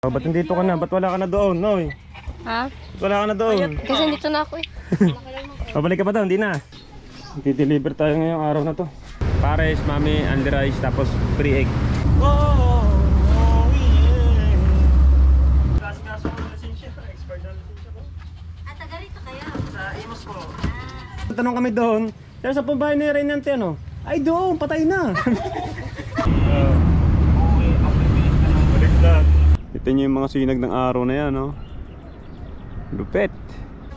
Oh, ba't nandito ka na? Ba't wala ka na doon, Noy? Ha? Ba't wala ka na doon? Kasi dito na ako eh. Pabalik ka pa doon, hindi na. Deliver tayo ngayong araw na to. Pares, mami, only rice, tapos free egg. Oh, yeah. Kaso ko na lisensya, expert na lisensya ko. At taga rito kayo? Sa Imos po. Tanong kami doon, kaya sa pambahay ni Reynante, ano? Ay doon, patay na. Ito nyo yung mga sinag ng araw na yan, no? Lupet.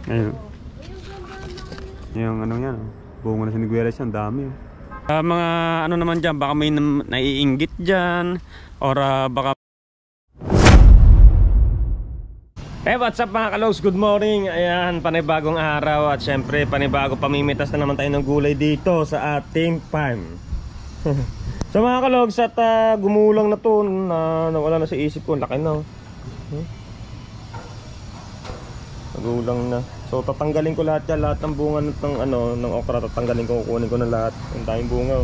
Ayun. Yung ano yan, bunga na siniguelas yan, dami. Mga ano naman dyan, baka may naiinggit dyan, or baka... Hey, what's up mga kalogs? Good morning. Ayan, panibagong araw at syempre panibago pamimitas na naman tayo ng gulay dito sa ating farm. So mga kalogs, at gumulang na to, nawala na sa isip ko, laki na. Nagulang na. So tatanggalin ko lahat yan, lahat ng bunga ng ano ng okra, tatanggalin ko, kukunin ko na lahat. Yung tayong bunga.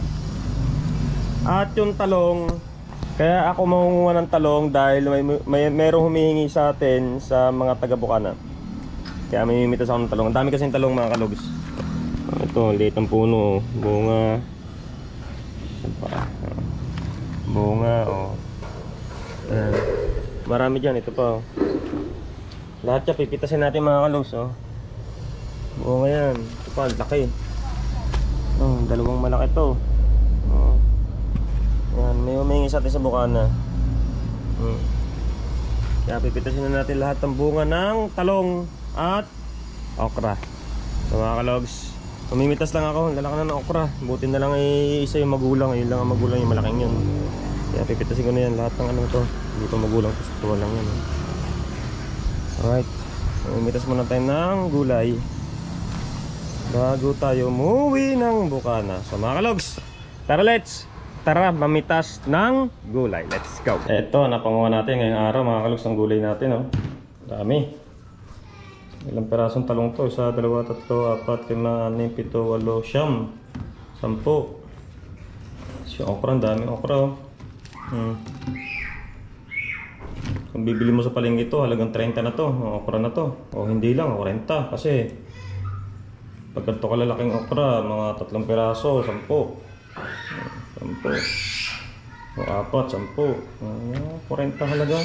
At yung talong, kaya ako mangunguha ng talong dahil merong humihingi sa atin sa mga taga-Bukana. Kaya may mimitas ako ng talong. Ang dami kasing talong mga kalogs. Ito, liit ng puno, bunga. Bunga, oh. Marami dyan, ito pa, oh. Lahat yan, pipitasin natin mga kalogs, oh. Bunga yan, ito pa, laki. Oh, dalawang malaki to. Oh. Yan, may humingi sa atin sa Bukana. Kaya pipitasin na natin lahat ng bunga ng talong at okra. So mga kalogs, pamimitas lang ako, lalaki na ng okra. Buti na lang isa yung magulang, yun lang ang magulang, yung malaking yun. Kaya pipitasin ko na yan, lahat ng ano to. Hindi pa magulang, tuwa lang yan. Alright, pamimitas muna tayo ng gulay bago tayo umuwi ng Bukana. So mga kalogs, tara mamitas ng gulay. Let's go. Eto, napanguha natin ngayong araw mga kalogs ng gulay natin, oh. Dami. Ilang perasong talong to? 1, 2, 3, 4, 5, 6, 7, 8, 9, 10. Yung okra, ang daming okra, oh. Kung bibili mo sa palengke ito, halagang 30 na to, okra na to. O hindi lang, 40. Kasi pag ito kalalaking okra, mga 3 peraso, 10. 10. O 4, 10. 40 halaga.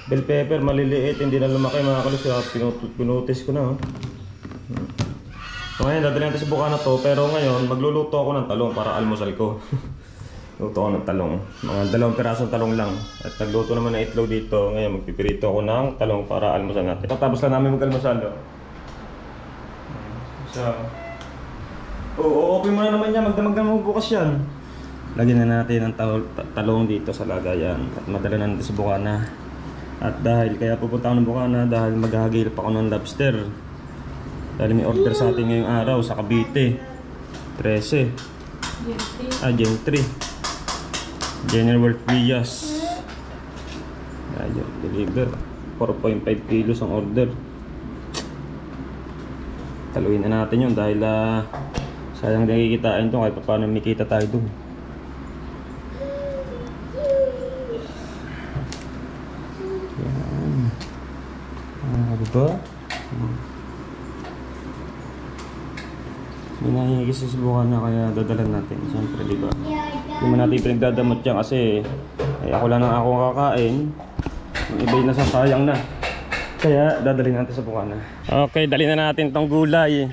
Bell pepper, maliliit, hindi na lumaki mga kalos. Pinutis ko na. So ngayon, dadali natin sa Bukana to. Pero ngayon, magluluto ako ng talong para almusal ko. Luto ako ng talong. Mga 2 perasong talong lang. At nagluto naman ng itlog dito. Ngayon, magpipirito ako ng talong para almusal natin. Tapos lang namin mag-almusal. So, open mo na naman yan. Magdamag na mo bukas yan. Lagyan na natin ang talong dito sa lagayan at madala na natin sa Bukana. At dahil kaya pupunta ako ng Bukana dahil maghahagilap ako ng lobster. Dahil may order sa atin ngayong araw sa Cavite 13 Gen 3 General Frias. Ayan, deliver 4.5 kilos ang order. Taluin na natin yun dahil sayang nakikitain ito kahit paano may kita tayo dun. Diba? May nahingi sa Bukana kaya dadalan natin. Siyempre, diba? Hindi mo natin pinagdadamot yan kasi ako lang ang akong kakain. Yung iba yung nasasayang na. Kaya dadalhin natin sa Bukana. Okay, dalhin na natin tong gulay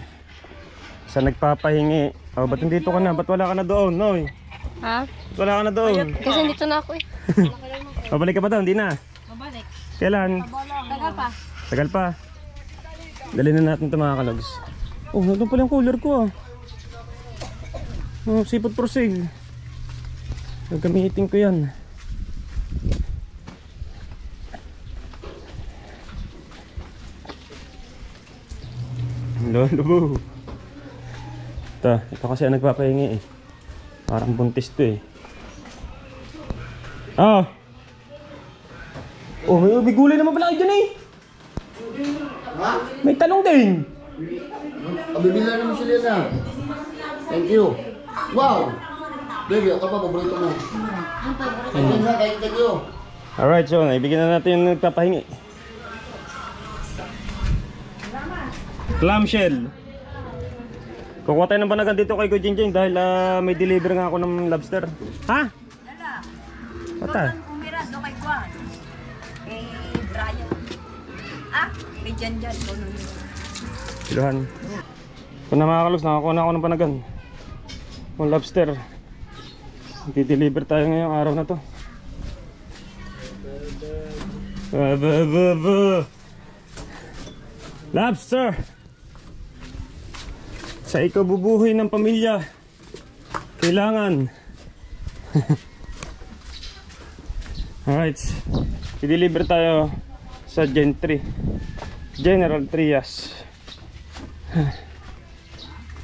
sa nagpapahingi. Oh, ba't nandito ka na? Ba't wala ka na doon, Noy? Ha? Ba't wala ka na doon? Kasi dito na ako eh. Pabalik ka pa doon, hindi na? Mabalik. Kailan? Tagal pa. Tagal pa. Dalhin na natin ito mga kalogs. Oh, nandun pala yung cooler ko, ah. Oh, sipot prosig. Gagamitin ko yan. Lolo. Ito kasi ang nagpapahingi eh. Parang buntis to eh. Ah! Oh, may gulay naman pala kayo dyan eh. Ha? May talong din. Bibila naman sila na. Thank you. Wow! Baby, ako pa, paborito mo. Thank you. Alright, so naibigyan na natin yung nagpapahingi. Clamshell. Kukuha tayo ng banagan dito kay Kujinjing dahil may deliver nga ako ng lobster. Ha? Dala. Bata. Doon umira, doon kay Juan. Kay Brian. Ah, may dyan. Kiluhan. Kung na mga kalogs, nakakuha na ako ng panagan. Ng lobster. Di-deliver tayo ngayong araw na to. Lobster! Sa ikabubuhay ng pamilya, kailangan. Alright, i-deliver tayo sa General Trias.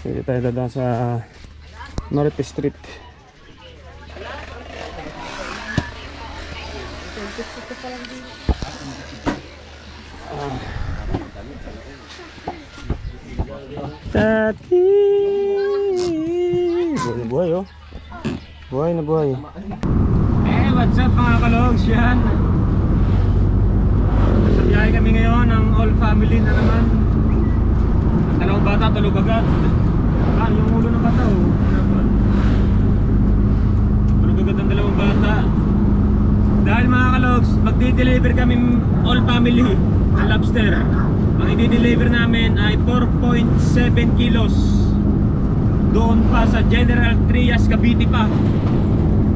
Pwede tayo dadaan sa Marites Street. Tati! Buhay oh. Buhay na buhay. What's up mga kalogs? Yan. Sa biyahe kami ngayon ng all family na naman. Dalawang bata tulog agad. Yung ulo ng bata oh. Tulog agad ang dalawang bata. Dahil mga kalogs, magdi-deliver kami all family ng lobster. Ang i-deliver namin ay 4.7 kilos. Doon pa sa General Trias, Cavite pa.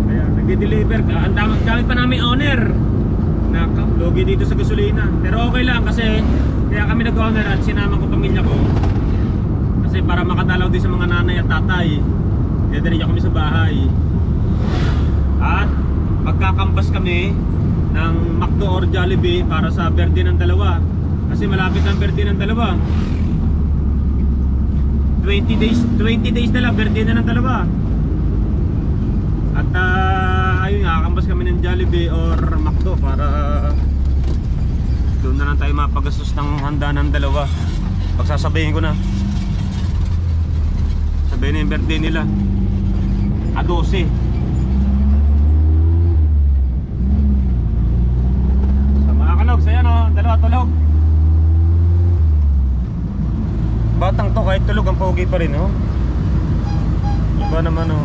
Kaya nagdi-deliver ka. Ang dami pa namin owner. Nakaplogi dito sa gasolina. Pero okay lang kasi kaya kami nag-owner at sinama ko pamilya ko. Kasi para makadalaw din sa mga nanay at tatay. Kaya diretso kami sa bahay. At magkakambas kami ng McDo or Jollibee para sa birthday ng dalawa. Kasi malapit ang birthday ng dalawa. 20 days na lang, birthday na ng dalawa. At ayun nga, kakambas kami ng Jollibee or McDo para doon na lang tayo mapagastos ng handa ng dalawa. Pagsasabihin ko na. Sabihin na yung birthday nila. 12. Sa mga kalogs, ayan o, dalawa tulog. Batang to kahit tulog ang pogi pa rin oh. Iba naman oh.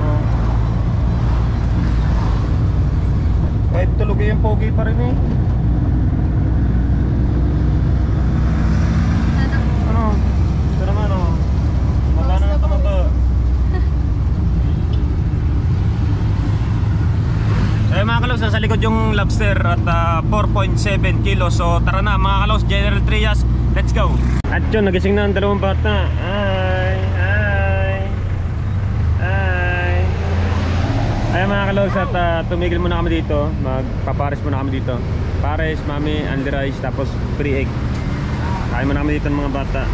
Oh. Kahit tulog yung pogi pa rin eh. Ano? Ito naman oh. Magana na tumaba. Eh mga kalos, nasa likod yung lobster at 4.7 kilos. So tara na mga kalos, General Trias, let's go. At yun, nagising na ang dalawang bata. Ay mga kalos, at tumigil muna kami dito. Magpapares muna kami dito. Pares, mami, and rice, tapos free egg. Kain muna kami dito ng mga bata.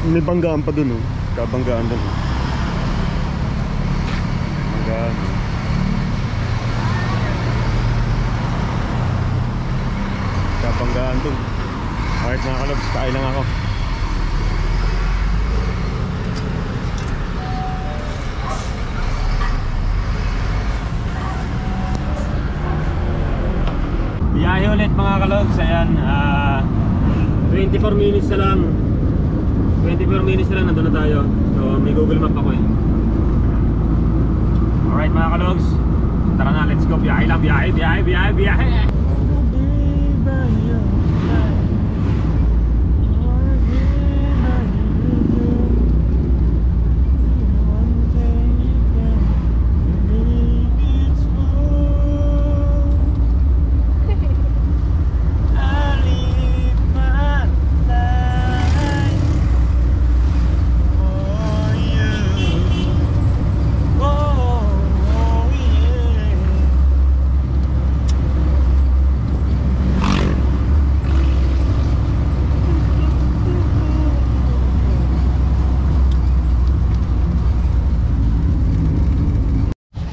May banggaan pa dun oh. Kabanggaan dun oh. Banggaan. Kapanggaan dun. Alright mga kalogs, kain lang ako. Biyahe ulit mga kalogs. Ayan, 24 minutes na lang. 24 minutes na lang, nandun na tayo. So may Google Map ako eh. Alright mga kalogs, tara na, let's go. Biyahe lang, biyahe.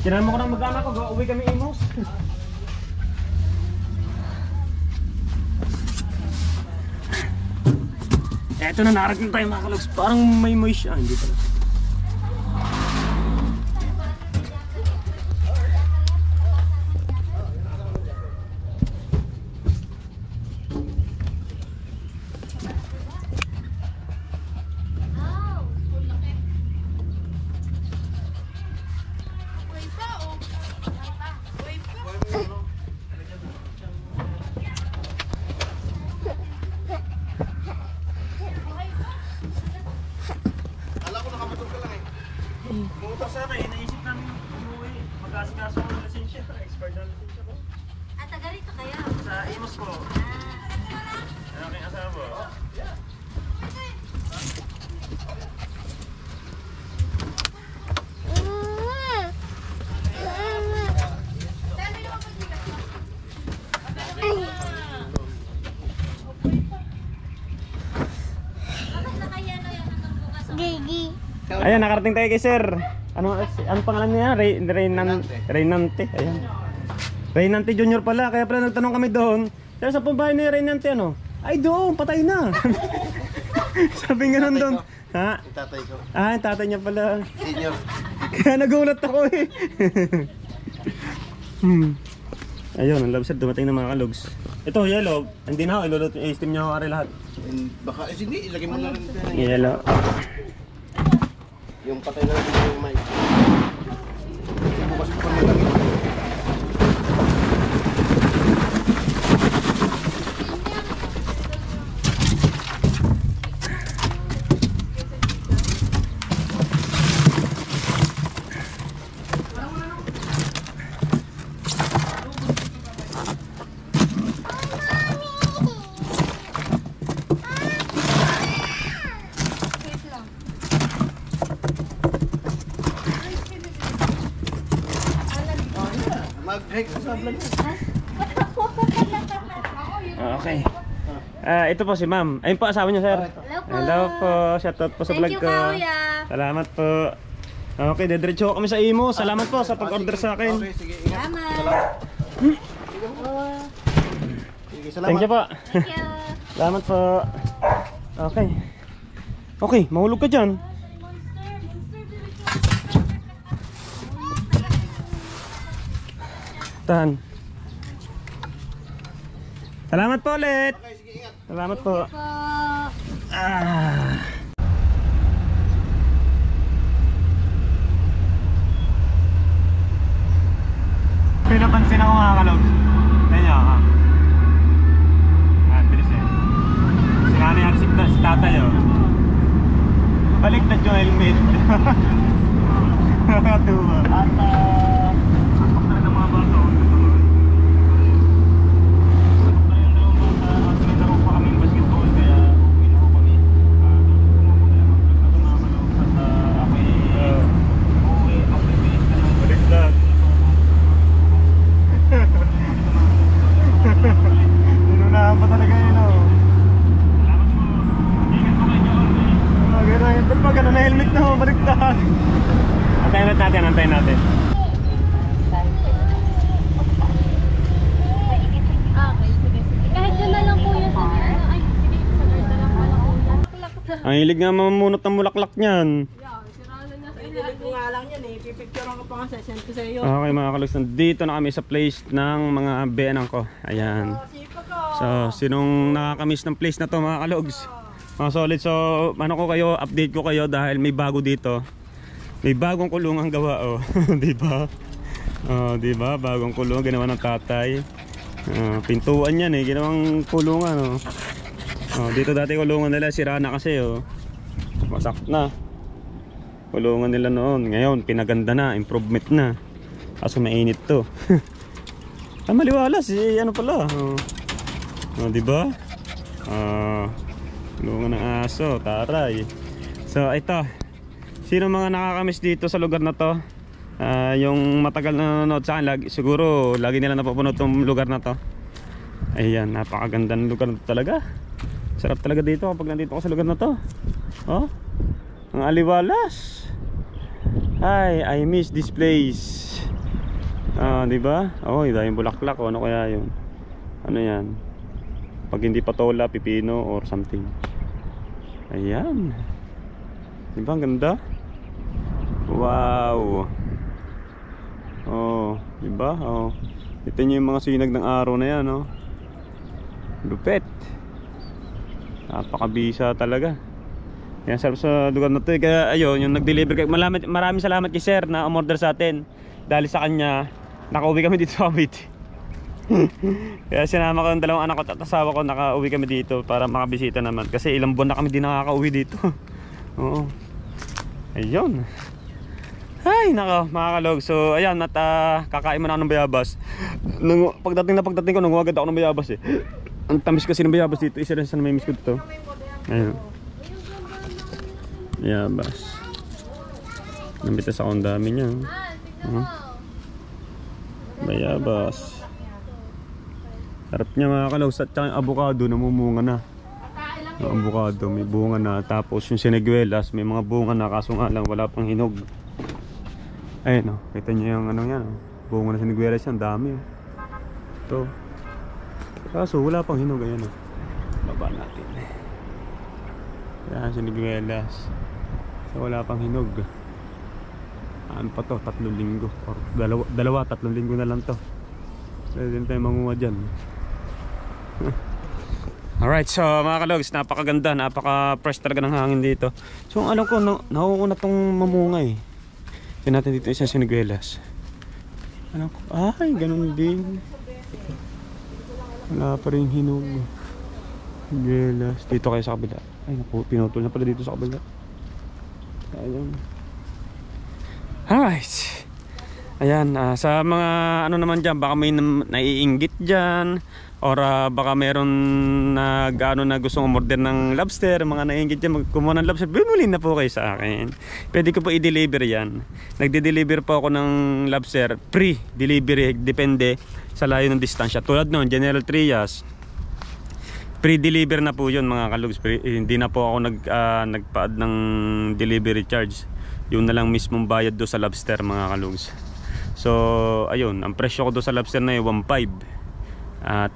Sinama ko ng mag-anak ko, uwi kami imos. Eto na, narag na tayo mga kalogs. Parang may moist siya, hindi pala. nag-aasikaso ko ng lisensya. Expert na lisensya ko. Ah, taga rito kayo? Sa Imus po. Ang aking asawa. Ayan, nakarating tayo kay sir. Ano pangalan niya? Reynante. Ayan. Reynante Junior pala. Kaya pala nagtanong kami doon. Pero sa bahay ni Reynante ano? Ay doon, patay na. Sabi nga nun doon. Ha? Yung tatay ko. Ah, yung tatay niya pala. Senior. Kaya nagulat ako eh. Ayun, ang lobster dumating ng mga kalogs. Ito, yellow. Hindi na ako, iluluto, i-steam niya ako kari lahat. Baka, hindi, ilagay mo na rin. Yellow. Yung patay na rin yung mic. Bukas ko pa malagay. Mag-break ko sa vlog. Okay. Ito po si ma'am. Ayun po asawa niyo, sir. Hello po. Hello po. Shoutout po sa vlog Thank you, ko. Kuya. Salamat po. Okay, dediretso kami sa Imo. Salamat po sa pag-order sa akin. Okay, sige, ingat. Salamat. Sige, salamat. Thank you po. Thank you. Salamat po. Okay. Okay, mahulog ka dyan. Tahan. Salamat po ulit. Okay, sige, ingat. Salamat po. Po. Ah. Pinapansin ako mga kalog. Tignan nyo ha. Bilis eh. Si nanay at si tatay oh. Baliktad yung helmet. Nakatuwa. At sakop na rin ng mga bata oh. Sakop na rin ng dalawang bata. At nilaro pa kaming basketball kaya uwi na ako kami. At ako'y uuwi. Ako'y bilis na yung baliktad. Inunahan pa talaga yun oh. Ingat po kayo gano'n. Ba't pa gano'n na helmet na oh, baliktad. Antayin natin, antayin natin. Okay, sige, sige. Kahit yun na lang po yun sa ay, sige, sa guard na lang pala po yan. Ang hilig nga mamunot ng bulaklak niyan. Pinilig ko nga lang yan eh. Pipicturean ko pa nga send ko sa iyo. Okay mga kalugs, nandito na kami sa place ng mga benang ko. Ayan. Sipa ko. So, sinong nakakamiss ng place na to mga kalugs? Mga solid, so ano ko kayo, update ko kayo dahil may bago dito. May bagong kulungan gawa oh. Di ba? Oh, di ba? Bagong kulungan ginawa ng tatay. Pintuan yan eh, ginawang kulungan oh. Oh, dito dati kulungan nila, sira na kasi oh. Wasak na. Kulungan nila noon. Ngayon, pinaganda na, improvement na. Kaso mainit to. Maliwalas eh, ano pala. Oh, oh di ba? Kulungan ng aso, taray. So, ito. Sino mga nakakamiss dito sa lugar na to? Yung matagal na nanonood sa akin, siguro lagi nila napapunod tong lugar na to. Ayan, napakaganda ng lugar na to talaga. Sarap talaga dito kapag nandito ako sa lugar na to. Oh, ang aliwalas. Ay, I miss this place. Diba? Oh, yung bulaklak. Ano kaya yun? Ano yan? Pag hindi patola, pipino or something. Ayan. Diba? Ang ganda. Wow. Oh, diba? Oh. Ito nyo yung mga sinag ng araw na yan, oh. Lupet. Napakabisa talaga. Yan, sarap sa lugar na to eh. Kaya ayun, yung nag-deliver kay maraming salamat kay sir na umorder sa atin. Dahil sa kanya, nakauwi kami dito sa Cavite. Kaya sinama ko yung dalawang anak ko at asawa ko, nakauwi kami dito para makabisita naman. Kasi ilang buwan na kami din nakakauwi dito. Oo. Ayun. Ay, nako, mga kalog. So, ayan, at kakain mo na ako ng bayabas. Pagdating ko, nanguha agad ako ng bayabas eh. Ang tamis kasi ng bayabas dito. Isa rin sa namimiss ko dito. Ayun. Bayabas. Namitas ako, ang dami niya. Bayabas. Sarap niya mga kalog. At saka yung avocado, namumunga na. Yung avocado, may bunga na. Tapos yung siniguelas, may mga bunga na. Kaso nga lang, wala pang hinog. Ayun o, kita nyo yung ano yan o. Bunga na siniguelas yan, dami o. Ito. Kaso wala pang hinog, ayan o. Baba natin. Yan, siniguelas. So wala pang hinog. Ano pa to? 3 linggo. Or dalawa, 3 linggo na lang to. Pwede din tayo manguha dyan. Alright, so mga kalogs, napakaganda, napaka-fresh talaga ng hangin dito. So alam ko, nauuna tong mamunga eh. Tignan natin dito isang siniguelas. Alam ko, ay, ganun din. Wala pa rin hinog. Siniguelas. Dito kayo sa kabila. Ay naku, pinutol na pala dito sa kabila. Ayan. Alright. Ayan, sa mga ano naman dyan, baka may naiinggit dyan. Or baka meron na gaano na gustong umorder ng lobster. Mga naiinggit dyan, kumuha ng lobster, bumili na po kayo sa akin. Pwede ko po i-deliver yan. Nagde-deliver po ako ng lobster, pre-delivery, depende sa layo ng distansya. Tulad nun, General Trias, pre-deliver na po yun mga kalugs. Hindi na po ako nagpa-add ng delivery charge. Yun na lang mismong bayad do sa lobster mga kalugs. So ayun, ang presyo ko do sa lobster na yung 1.5. At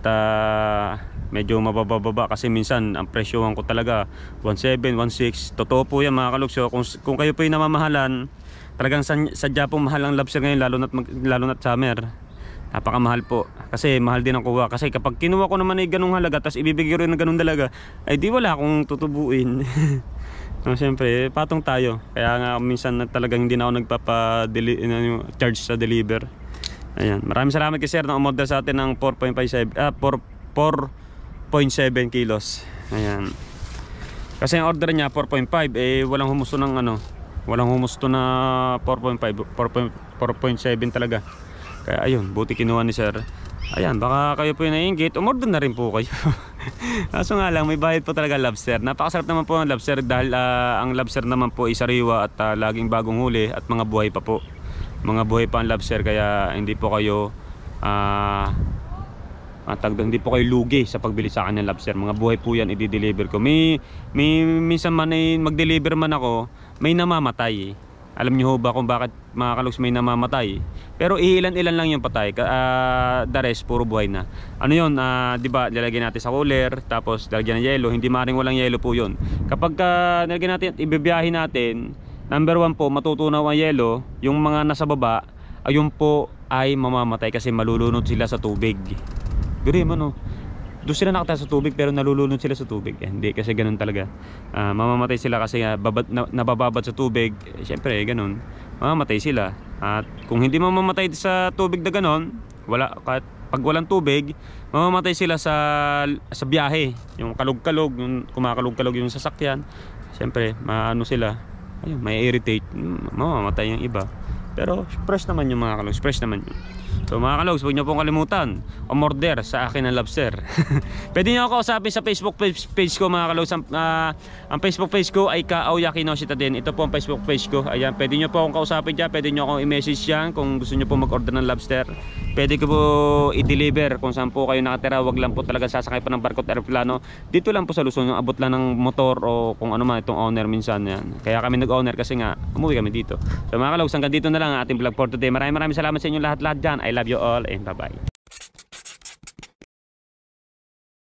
medyo mabababa kasi minsan ang presyohan ko talaga 1.7, 1.6. Totoo po yan mga kalugs. So kung kayo po yung namamahalan, talagang sadya po mahal ang lobster ngayon, lalo na't summer. Napakamahal po. Kasi mahal din ang kuha. Kasi kapag kinuha ko naman ay ganung halaga, tapos ibibigay rin ng ganung dalaga, ay di wala akong tutubuin. No, siyempre, patong tayo. Kaya nga minsan talagang hindi na ako nagpapa-charge sa deliver. Ayan. Maraming salamat kay sir na umorder sa atin ng 4.7 kilos. Ayan. Kasi ang order niya 4.5 eh walang humusto ng ano, walang humusto na 4.5, 4.7 talaga. Kaya ayun, buti kinuha ni sir. Ayan, baka kayo po yung naiinggit, umorder na rin po kayo. Kaso nga lang, may bayad po talaga lobster. Napakasarap naman po ang lobster dahil ang lobster naman po ay sariwa at laging bagong huli at mga buhay pa po. Mga buhay pa ang lobster, kaya hindi po kayo hindi po kayo lugi sa pagbili sa akin ng lobster. Mga buhay po yan, i-deliver ko. Minsan man ay mag-deliver man ako, may namamatay. Alam niyo ho ba kung bakit mga kalugs may namamatay? Pero ilan-ilan lang yung patay. The rest puro buhay na. Ano yun? Di ba lalagyan natin sa cooler, tapos lalagyan ng yelo. Hindi maaaring walang yelo po yun. Kapag nalagyan natin at ibibiyahin natin, number 1 po, matutunaw ang yelo. Yung mga nasa baba, ayun po ay mamamatay kasi malulunod sila sa tubig. Gano'n ano? Doon sila nakataya sa tubig pero nalulunod sila sa tubig. Hindi kasi ganun talaga. Mamamatay sila kasi nabababad sa tubig. Siyempre ganun. Mamamatay sila. At kung hindi mamamatay sa tubig na ganun, pag walang tubig, mamamatay sila sa biyahe. Yung kalog-kalog, yung kumakalog-kalog yung sasakyan. Siyempre, maano sila. Ayun, may irritate. Mamamatay yung iba. Pero fresh naman yung mga kalogs. Fresh naman yun. So mga kalogs, huwag niyo pong kalimutan umorder sa akin ng lobster. Pwede niyo ako kausapin sa Facebook page ko mga kalogs. Ang Facebook page ko ay Kaoyaki Noshita din. Ito po ang Facebook page ko. Ayan, pwede niyo po akong kausapin dyan. Pwede niyo akong i-message dyan kung gusto niyo po mag-order ng lobster. Pwede ko po i-deliver kung saan po kayo nakatira. Huwag lang po talaga sasakay pa ng barko at aeroplano. Dito lang po sa Luzon, yung abot lang ng motor o kung ano man itong owner minsan yan. Kaya kami nag-owner kasi nga umuwi kami dito. So mga kalogs, hanggang dito na lang ang ating vlog for today. Maraming salamat sa inyo lahat dyan. I love you all and bye bye.